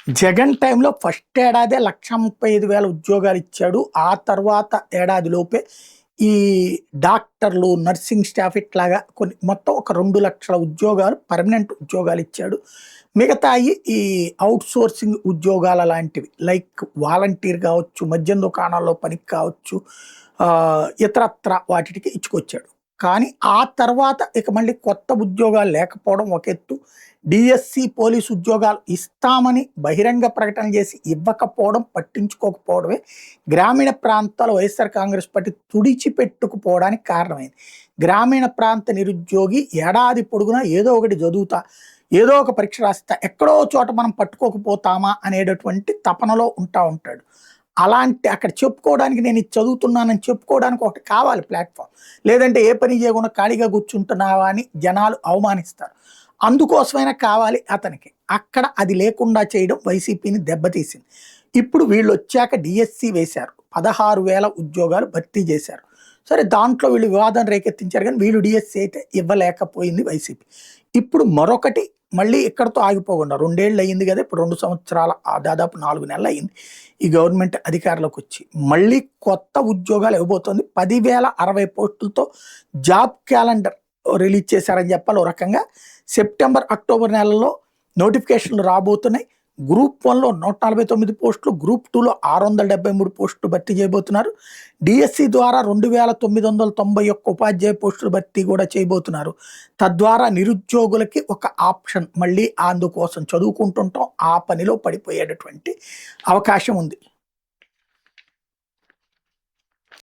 జగన్ టైంలో ఫస్ట్ ఏడాదే 1,35,000 ఉద్యోగాలు ఇచ్చాడు. ఆ తర్వాత ఏడాది లోపే ఈ డాక్టర్లు, నర్సింగ్ స్టాఫ్ ఇట్లాగా కొన్ని మొత్తం ఒక 2,00,000 ఉద్యోగాలు పర్మనెంట్ ఉద్యోగాలు ఇచ్చాడు. మిగతాయి ఈ ఔట్‌సోర్సింగ్ ఉద్యోగాల లాంటివి లైక్ వాలంటీర్ కావచ్చు, మద్యం దుకాణాల్లో పనికి కావచ్చు, ఇతరత్రా వాటికి ఇచ్చుకొచ్చాడు. కానీ ఆ తర్వాత ఇక మళ్ళీ కొత్త ఉద్యోగాలు లేకపోవడం ఒక ఎత్తు. డీఎస్సీ పోలీసు ఉద్యోగాలు ఇస్తామని బహిరంగ ప్రకటన చేసి ఇవ్వకపోవడం, పట్టించుకోకపోవడమే గ్రామీణ ప్రాంతాల వైఎస్ఆర్ కాంగ్రెస్ పార్టీ తుడిచిపెట్టుకుపోవడానికి కారణమైంది. గ్రామీణ ప్రాంత నిరుద్యోగి ఏడాది పొడుగునా ఏదో ఒకటి చదువుతా, ఏదో ఒక పరీక్ష రాస్తా, ఎక్కడో చోట మనం పట్టుకోకపోతామా అనేటటువంటి తపనలో ఉంటాడు. అలాంటి అక్కడ చెప్పుకోవడానికి నేను ఇది చదువుతున్నానని చెప్పుకోవడానికి ఒకటి కావాలి ప్లాట్ఫామ్. లేదంటే ఏ పని చేయకుండా ఖాళీగా కూర్చుంటున్నావా అని జనాలు అవమానిస్తారు. అందుకోసమైనా కావాలి అతనికి. అక్కడ అది లేకుండా చేయడం వైసీపీని దెబ్బతీసింది. ఇప్పుడు వీళ్ళొచ్చాక డీఎస్సీ వేశారు. 16,000 ఉద్యోగాలు భర్తీ చేశారు. సరే, దాంట్లో వీళ్ళు వివాదం రేకెత్తించారు కానీ వీళ్ళు డీఎస్సీ అయితే ఇవ్వలేకపోయింది వైసీపీ. ఇప్పుడు మరొకటి మళ్ళీ ఇక్కడితో ఆగిపోకుండా 2 ఏళ్ళు అయింది కదా, ఇప్పుడు 2 సంవత్సరాల దాదాపు 4 నెలలు అయింది ఈ గవర్నమెంట్ అధికారంలోకి వచ్చి. మళ్ళీ కొత్త ఉద్యోగాలు ఇవ్వబోతోంది. 10,060 పోస్టులతో జాబ్ క్యాలెండర్ రిలీజ్ చేశారని చెప్పాలి. ఓ రకంగా సెప్టెంబర్, అక్టోబర్ నెలల్లో నోటిఫికేషన్లు రాబోతున్నాయి. గ్రూప్ 1లో 149 పోస్టులు, గ్రూప్ 2లో 673 పోస్టులు భర్తీ చేయబోతున్నారు. డిఎస్సి ద్వారా 2,991 ఉపాధ్యాయ పోస్టులు భర్తీ కూడా చేయబోతున్నారు. తద్వారా నిరుద్యోగులకి ఒక ఆప్షన్, మళ్ళీ అందుకోసం చదువుకుంటుంటాం, ఆ పనిలో పడిపోయేటటువంటి అవకాశం ఉంది.